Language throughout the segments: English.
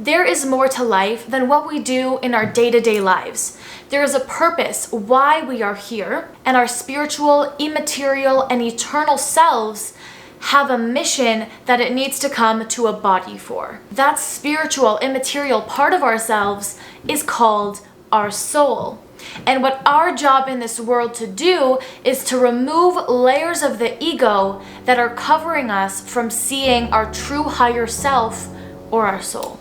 There is more to life than what we do in our day-to-day lives. There is a purpose why we are here, and our spiritual, immaterial, and eternal selves have a mission that it needs to come to a body for. That spiritual, immaterial part of ourselves is called our soul. And what our job in this world to do is to remove layers of the ego that are covering us from seeing our true higher self or our soul.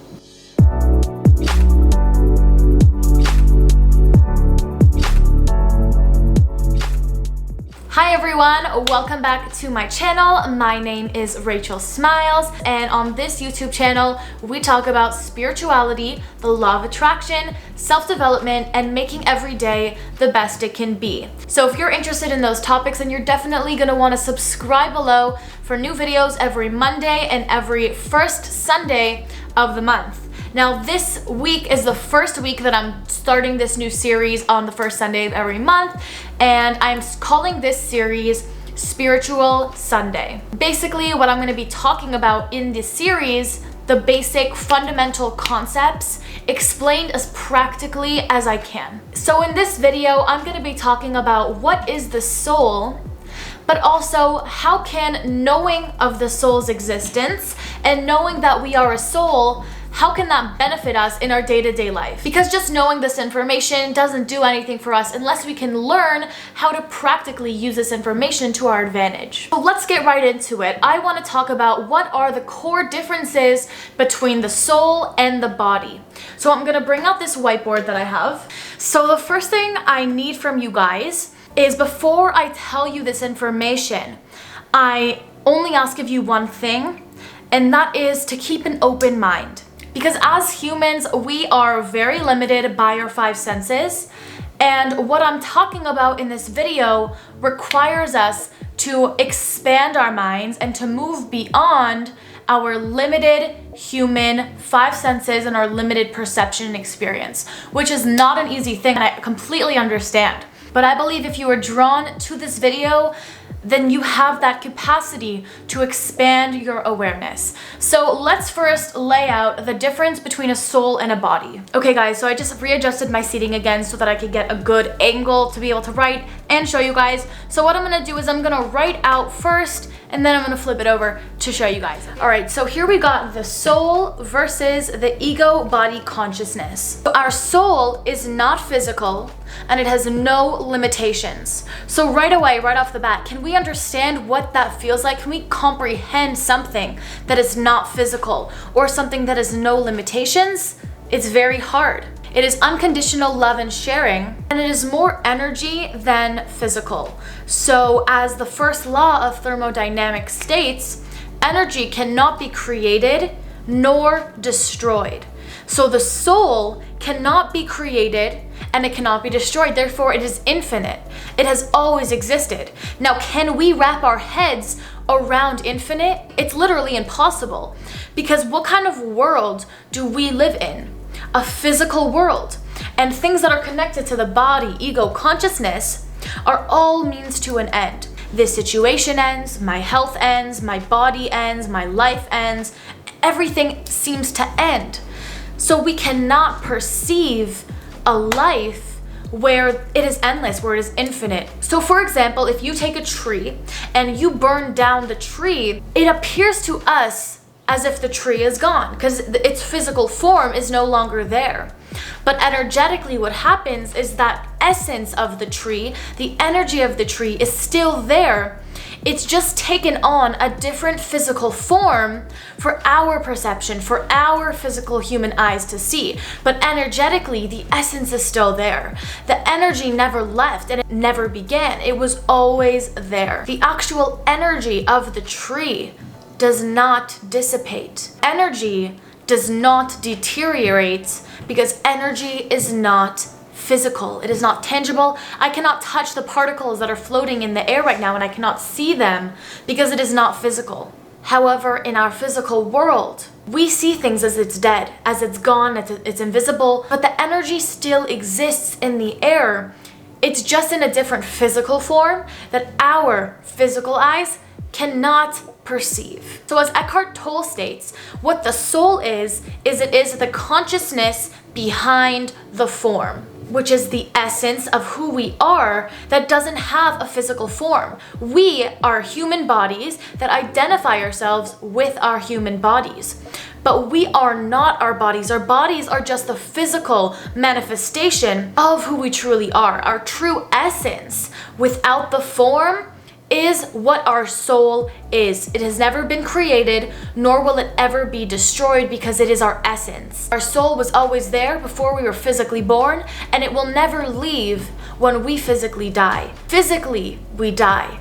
Hi everyone, welcome back to my channel. My name is Rachel Smiles, and on this YouTube channel, we talk about spirituality, the law of attraction, self-development, and making every day the best it can be. So if you're interested in those topics, then you're definitely gonna wanna subscribe below for new videos every Monday and every first Sunday of the month. Now, this week is the first week that I'm starting this new series on the first Sunday of every month, and I'm calling this series Spiritual Sunday. Basically, what I'm going to be talking about in this series, the basic fundamental concepts explained as practically as I can. So in this video, I'm going to be talking about what is the soul, but also how can knowing of the soul's existence and knowing that we are a soul, how can that benefit us in our day-to-day life? Because just knowing this information doesn't do anything for us unless we can learn how to practically use this information to our advantage. So let's get right into it. I want to talk about what are the core differences between the soul and the body. So I'm going to bring out this whiteboard that I have. So the first thing I need from you guys is, before I tell you this information, I only ask of you one thing, and that is to keep an open mind. Because as humans, we are very limited by our five senses, and what I'm talking about in this video requires us to expand our minds and to move beyond our limited human five senses and our limited perception and experience, which is not an easy thing, and I completely understand. But I believe if you are drawn to this video, then you have that capacity to expand your awareness. So let's first lay out the difference between a soul and a body. Okay guys, so I just readjusted my seating again so that I could get a good angle to be able to write and show you guys. So what I'm gonna do is I'm gonna write out first, and then I'm gonna flip it over to show you guys. All right, so here we got the soul versus the ego body consciousness. So our soul is not physical, and it has no limitations. So right away, right off the bat, can we understand what that feels like? Can we comprehend something that is not physical or something that has no limitations? It's very hard. It is unconditional love and sharing, and it is more energy than physical. So as the first law of thermodynamics states, energy cannot be created nor destroyed. So the soul cannot be created and it cannot be destroyed. Therefore, it is infinite. It has always existed. Now, can we wrap our heads around infinite? It's literally impossible, because what kind of world do we live in? A physical world. And things that are connected to the body, ego, consciousness are all means to an end. This situation ends, my health ends, my body ends, my life ends. Everything seems to end. So we cannot perceive a life where it is endless, where it is infinite. So for example, if you take a tree and you burn down the tree, it appears to us as if the tree is gone because its physical form is no longer there. But energetically, what happens is that essence of the tree, the energy of the tree, is still there. It's just taken on a different physical form for our perception, for our physical human eyes to see. But energetically, the essence is still there. The energy never left and it never began. It was always there. The actual energy of the tree does not dissipate. Energy does not deteriorate because energy is not physical. It is not tangible. I cannot touch the particles that are floating in the air right now, and I cannot see them because it is not physical. However, in our physical world, we see things as it's dead, as it's gone, it's invisible, but the energy still exists in the air. It's just in a different physical form that our physical eyes cannot perceive. So as Eckhart Tolle states, what the soul is it is the consciousness behind the form, which is the essence of who we are that doesn't have a physical form. We are human bodies that identify ourselves with our human bodies. But we are not our bodies. Our bodies are just the physical manifestation of who we truly are. Our true essence without the form is what our soul is. It has never been created, nor will it ever be destroyed, because it is our essence. Our soul was always there before we were physically born, and it will never leave when we physically die. Physically, we die,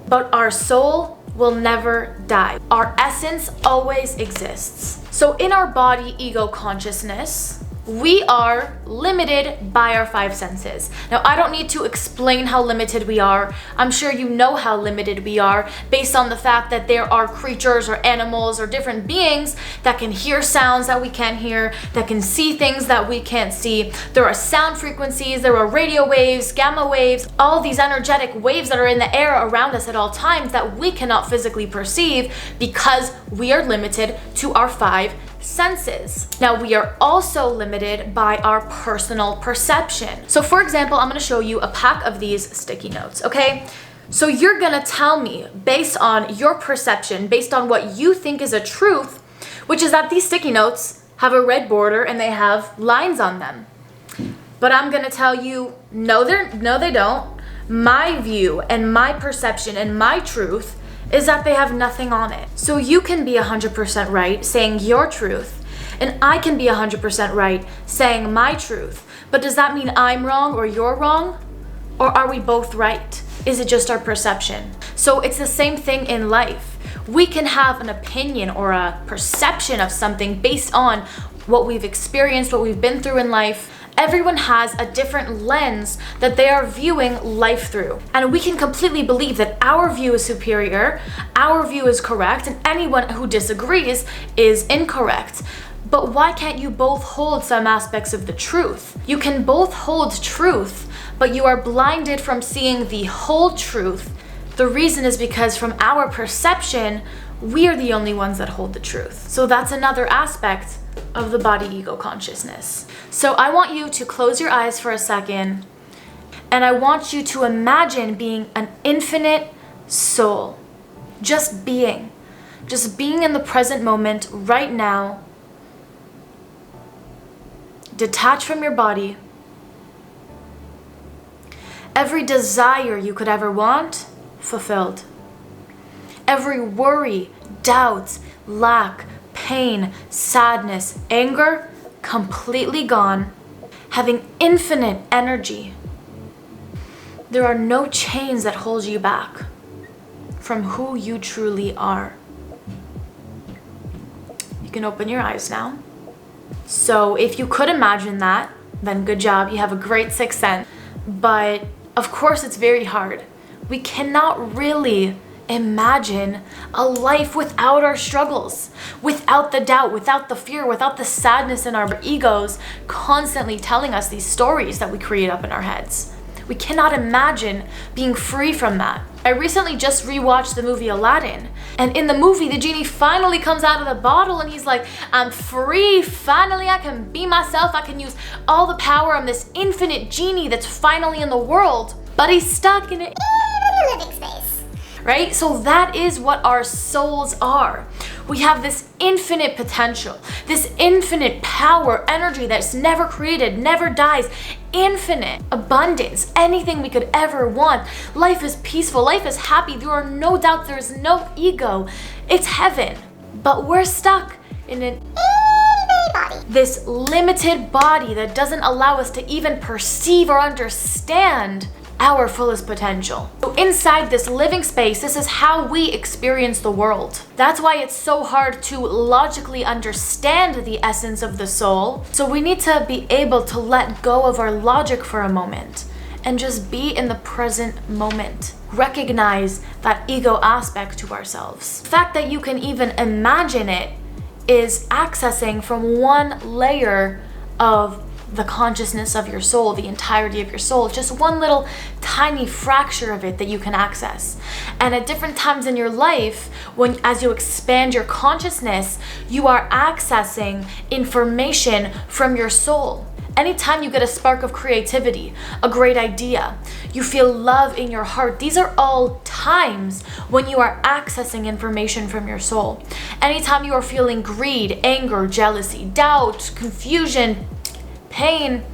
but our soul will never die. Our essence always exists. So in our body ego consciousness, we are limited by our five senses. Now, I don't need to explain how limited we are. I'm sure you know how limited we are based on the fact that there are creatures or animals or different beings that can hear sounds that we can't hear, that can see things that we can't see. There are sound frequencies, there are radio waves, gamma waves, all these energetic waves that are in the air around us at all times that we cannot physically perceive because we are limited to our five senses. Now, we are also limited by our personal perception. So for example, I'm going to show you a pack of these sticky notes, okay? So you're going to tell me based on your perception, based on what you think is a truth, which is that these sticky notes have a red border and they have lines on them. But I'm going to tell you, no, they don't. My view and my perception and my truth is that they have nothing on it. So you can be 100% right saying your truth, and I can be 100% right saying my truth. But does that mean I'm wrong or you're wrong? Or are we both right? Is it just our perception? So it's the same thing in life. We can have an opinion or a perception of something based on what we've experienced, what we've been through in life. Everyone has a different lens that they are viewing life through. And we can completely believe that our view is superior, our view is correct, and anyone who disagrees is incorrect. But why can't you both hold some aspects of the truth? You can both hold truth, but you are blinded from seeing the whole truth. The reason is because from our perception, we are the only ones that hold the truth. So that's another aspect of the body ego consciousness. So I want you to close your eyes for a second, and I want you to imagine being an infinite soul. Just being in the present moment right now, detached from your body. Every desire you could ever want, fulfilled. Every worry, doubt, lack, pain, sadness, anger, completely gone, having infinite energy. There are no chains that hold you back from who you truly are. You can open your eyes now. So if you could imagine that, then good job, you have a great sixth sense. But of course it's very hard. We cannot really imagine a life without our struggles, without the doubt, without the fear, without the sadness in our egos constantly telling us these stories that we create up in our heads. We cannot imagine being free from that. I recently just rewatched the movie Aladdin, and in the movie the genie finally comes out of the bottle and he's like, I'm free, finally I can be myself, I can use all the power of this infinite genie that's finally in the world, but he's stuck in a living space. Right? So that is what our souls are. We have this infinite potential, this infinite power, energy that's never created, never dies, infinite abundance, anything we could ever want. Life is peaceful, life is happy, there are no doubts, there is no ego. It's heaven. But we're stuck in an body. This limited body that doesn't allow us to even perceive or understand our fullest potential. So inside this living space, this is how we experience the world. That's why it's so hard to logically understand the essence of the soul. So we need to be able to let go of our logic for a moment and just be in the present moment. Recognize that ego aspect to ourselves. The fact that you can even imagine it is accessing from one layer of the consciousness of your soul, the entirety of your soul, just one little tiny fracture of it that you can access. And at different times in your life, as you expand your consciousness, you are accessing information from your soul. Anytime you get a spark of creativity, a great idea, you feel love in your heart, these are all times when you are accessing information from your soul. Anytime you are feeling greed, anger, jealousy, doubt, confusion, pain,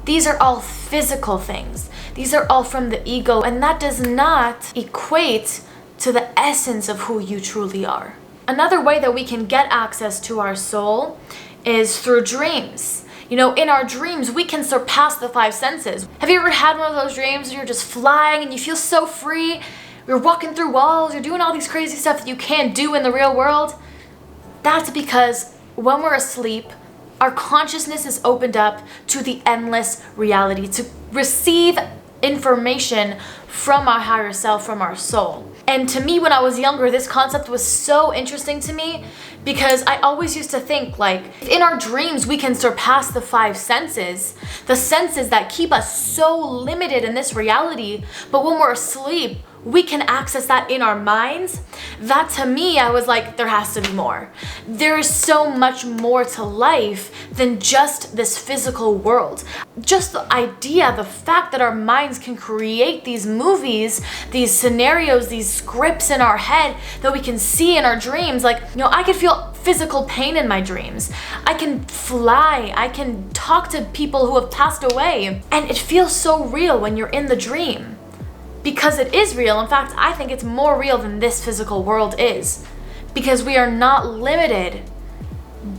these are all physical things. These are all from the ego, and that does not equate to the essence of who you truly are. Another way that we can get access to our soul is through dreams. You know, in our dreams, we can surpass the five senses. Have you ever had one of those dreams where you're just flying and you feel so free? You're walking through walls, you're doing all these crazy stuff that you can't do in the real world? That's because when we're asleep, our consciousness is opened up to the endless reality, to receive information from our higher self, from our soul. And to me, when I was younger, this concept was so interesting to me because I always used to think like, in our dreams, we can surpass the five senses, the senses that keep us so limited in this reality. But when we're asleep, we can access that in our minds. That to me, I was like, there has to be more. There is so much more to life than just this physical world. Just the idea, the fact that our minds can create these movies, these scenarios, these scripts in our head that we can see in our dreams. Like, you know, I could feel physical pain in my dreams. I can fly, I can talk to people who have passed away. And it feels so real when you're in the dream. Because it is real. In fact, I think it's more real than this physical world is. Because we are not limited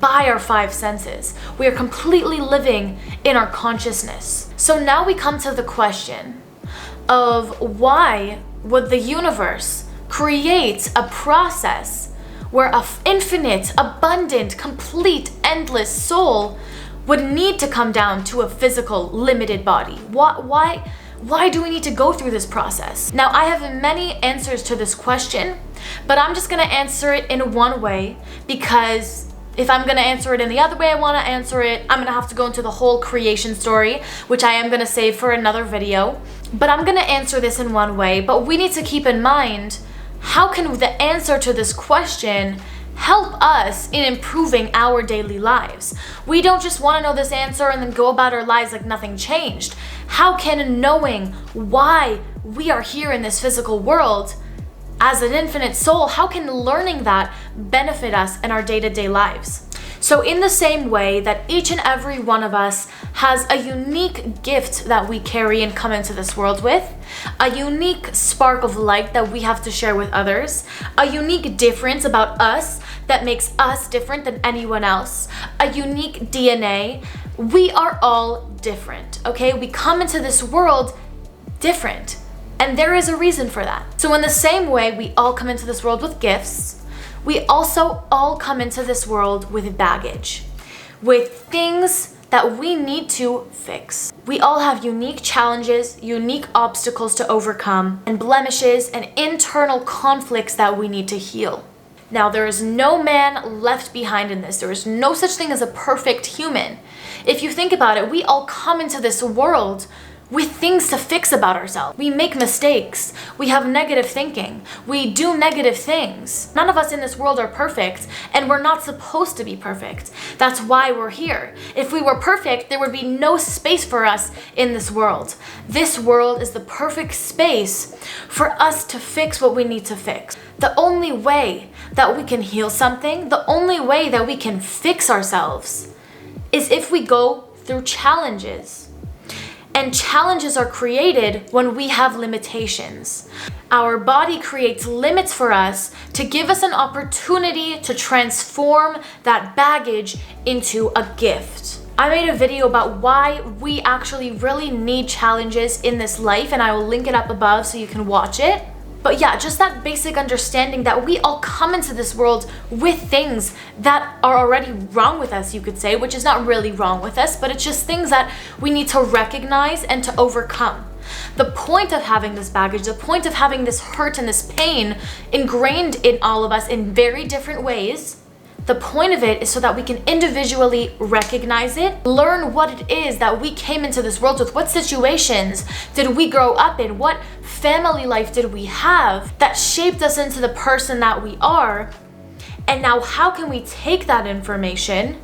by our five senses. We are completely living in our consciousness. So now we come to the question of why would the universe create a process where an infinite, abundant, complete, endless soul would need to come down to a physical, limited body? Why do we need to go through this process? Now, I have many answers to this question, but I'm just gonna answer it in one way, because if I'm gonna answer it in the other way I wanna answer it, I'm gonna have to go into the whole creation story, which I am gonna save for another video. But I'm gonna answer this in one way, but we need to keep in mind, how can the answer to this question help us in improving our daily lives? We don't just want to know this answer and then go about our lives like nothing changed. How can knowing why we are here in this physical world as an infinite soul, how can learning that benefit us in our day-to-day lives? So in the same way that each and every one of us has a unique gift that we carry and come into this world with, a unique spark of light that we have to share with others, a unique difference about us that makes us different than anyone else, a unique DNA, we are all different, okay? We come into this world different, and there is a reason for that. So in the same way we all come into this world with gifts, we also all come into this world with baggage, with things that we need to fix. We all have unique challenges, unique obstacles to overcome, and blemishes and internal conflicts that we need to heal. Now, there is no man left behind in this. There is no such thing as a perfect human. If you think about it, we all come into this world with things to fix about ourselves. We make mistakes. We have negative thinking. We do negative things. None of us in this world are perfect, and we're not supposed to be perfect. That's why we're here. If we were perfect, there would be no space for us in this world. This world is the perfect space for us to fix what we need to fix. The only way that we can heal something, the only way that we can fix ourselves, is if we go through challenges. And challenges are created when we have limitations. Our body creates limits for us to give us an opportunity to transform that baggage into a gift. I made a video about why we actually really need challenges in this life, and I will link it up above so you can watch it. But yeah, just that basic understanding that we all come into this world with things that are already wrong with us, you could say, which is not really wrong with us, but it's just things that we need to recognize and to overcome. The point of having this baggage, the point of having this hurt and this pain ingrained in all of us in very different ways, The point of it is so that we can individually recognize it, learn what it is that we came into this world with, what situations did we grow up in, what family life did we have that shaped us into the person that we are, and now how can we take that information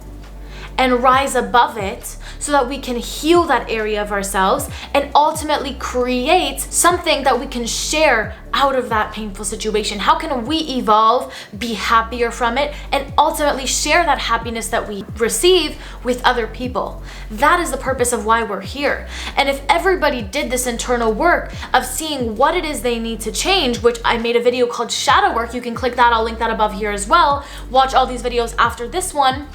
and rise above it so that we can heal that area of ourselves and ultimately create something that we can share out of that painful situation. How can we evolve, be happier from it, and ultimately share that happiness that we receive with other people? That is the purpose of why we're here. And if everybody did this internal work of seeing what it is they need to change, which I made a video called Shadow Work, you can click that, I'll link that above here as well. Watch all these videos after this one.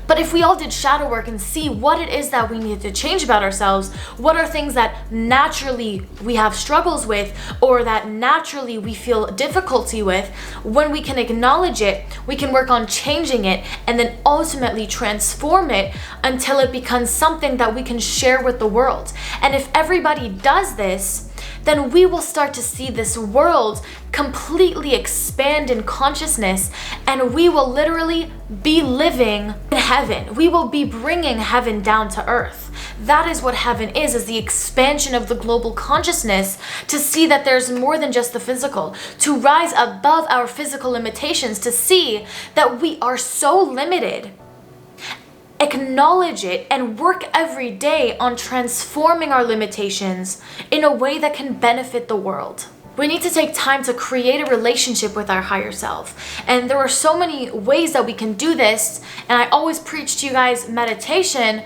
But if we all did shadow work and see what it is that we need to change about ourselves, what are things that naturally we have struggles with or that naturally we feel difficulty with, when we can acknowledge it, we can work on changing it and then ultimately transform it until it becomes something that we can share with the world. And if everybody does this, then we will start to see this world completely expand in consciousness, and we will literally be living in heaven. We will be bringing heaven down to earth. That is what heaven is the expansion of the global consciousness, to see that there's more than just the physical, to rise above our physical limitations, to see that we are so limited. Acknowledge it and work every day on transforming our limitations in a way that can benefit the world. We need to take time to create a relationship with our higher self. And there are so many ways that we can do this. And I always preach to you guys meditation.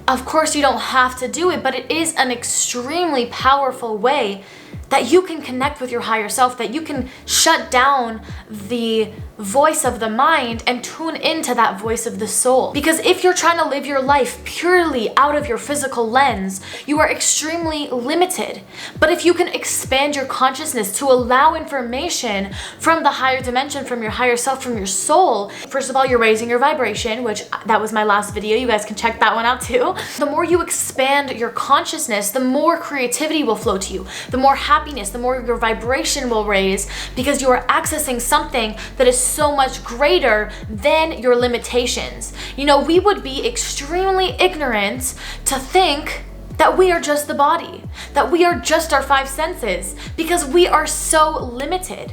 Of course, you don't have to do it, but it is an extremely powerful way that you can connect with your higher self, that you can shut down the voice of the mind and tune into that voice of the soul. Because if you're trying to live your life purely out of your physical lens, you are extremely limited. But if you can expand your consciousness to allow information from the higher dimension, from your higher self, from your soul, first of all, you're raising your vibration, which that was my last video. You guys can check that one out too. The more you expand your consciousness, the more creativity will flow to you, the more happiness, the more your vibration will raise, because you are accessing something that is so much greater than your limitations. You know, we would be extremely ignorant to think that we are just the body, that we are just our five senses, because we are so limited.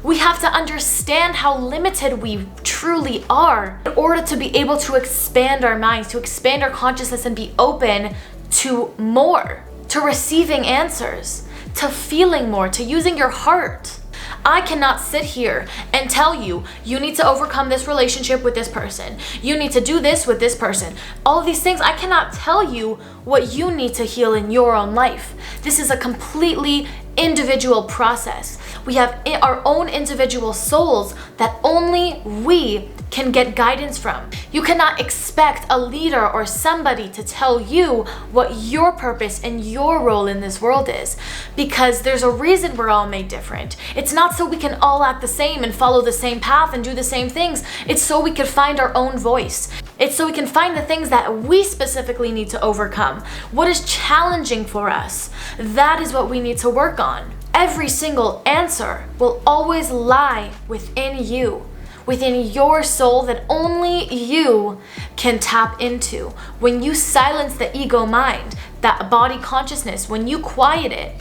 We have to understand how limited we truly are in order to be able to expand our minds, to expand our consciousness and be open to more, to receiving answers, to feeling more, to using your heart. I cannot sit here and tell you, you need to overcome this relationship with this person. You need to do this with this person. All of these things, I cannot tell you what you need to heal in your own life. This is a completely individual process. We have our own individual souls that only we can get guidance from. You cannot expect a leader or somebody to tell you what your purpose and your role in this world is, because there's a reason we're all made different. It's not so we can all act the same and follow the same path and do the same things. It's so we can find our own voice. It's so we can find the things that we specifically need to overcome. What is challenging for us? That is what we need to work on. Every single answer will always lie within you, within your soul, that only you can tap into. When you silence the ego mind, that body consciousness, when you quiet it,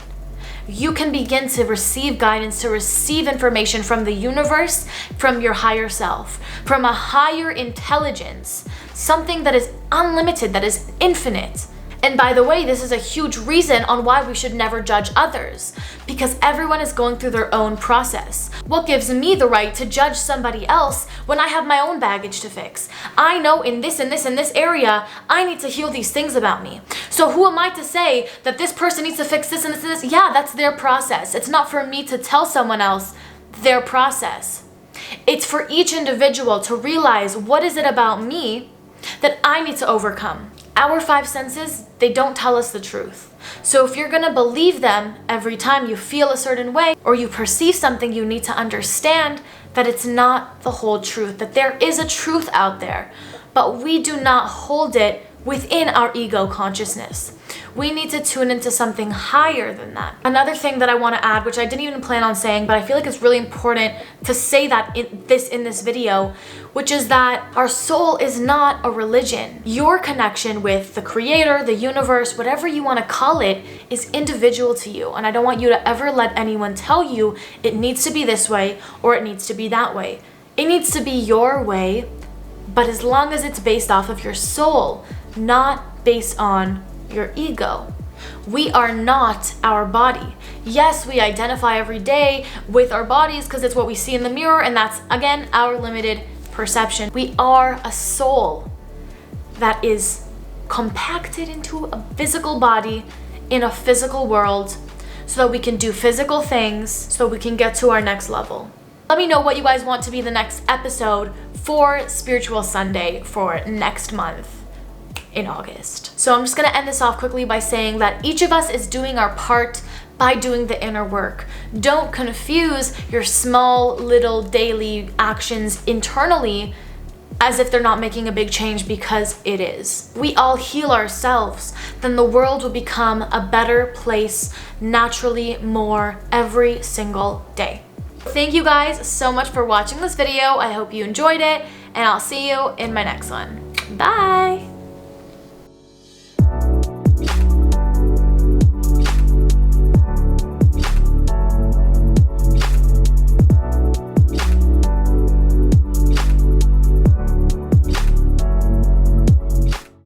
you can begin to receive guidance, to receive information from the universe, from your higher self, from a higher intelligence, something that is unlimited, that is infinite. And by the way, this is a huge reason on why we should never judge others, because everyone is going through their own process. What gives me the right to judge somebody else when I have my own baggage to fix? I know in this and this and this area, I need to heal these things about me. So who am I to say that this person needs to fix this and this and this? Yeah, that's their process. It's not for me to tell someone else their process. It's for each individual to realize, what is it about me that I need to overcome? Our five senses, they don't tell us the truth. So if you're gonna believe them every time you feel a certain way or you perceive something, you need to understand that it's not the whole truth, that there is a truth out there, but we do not hold it within our ego consciousness. We need to tune into something higher than that. Another thing that I want to add, which I didn't even plan on saying, but I feel like it's really important to say that in this video, which is that our soul is not a religion. Your connection with the creator, the universe, whatever you want to call it, is individual to you. And I don't want you to ever let anyone tell you it needs to be this way or it needs to be that way. It needs to be your way, but as long as it's based off of your soul, not based on your ego. We are not our body. Yes, we identify every day with our bodies because it's what we see in the mirror, and that's, again, our limited perception. We are a soul that is compacted into a physical body in a physical world so that we can do physical things, so we can get to our next level. Let me know what you guys want to be the next episode for Spiritual Sunday for next month in August. So I'm just gonna end this off quickly by saying that each of us is doing our part by doing the inner work. Don't confuse your small little daily actions internally as if they're not making a big change, because it is. We all heal ourselves, then the world will become a better place naturally more every single day. Thank you guys so much for watching this video. I hope you enjoyed it, and I'll see you in my next one. Bye!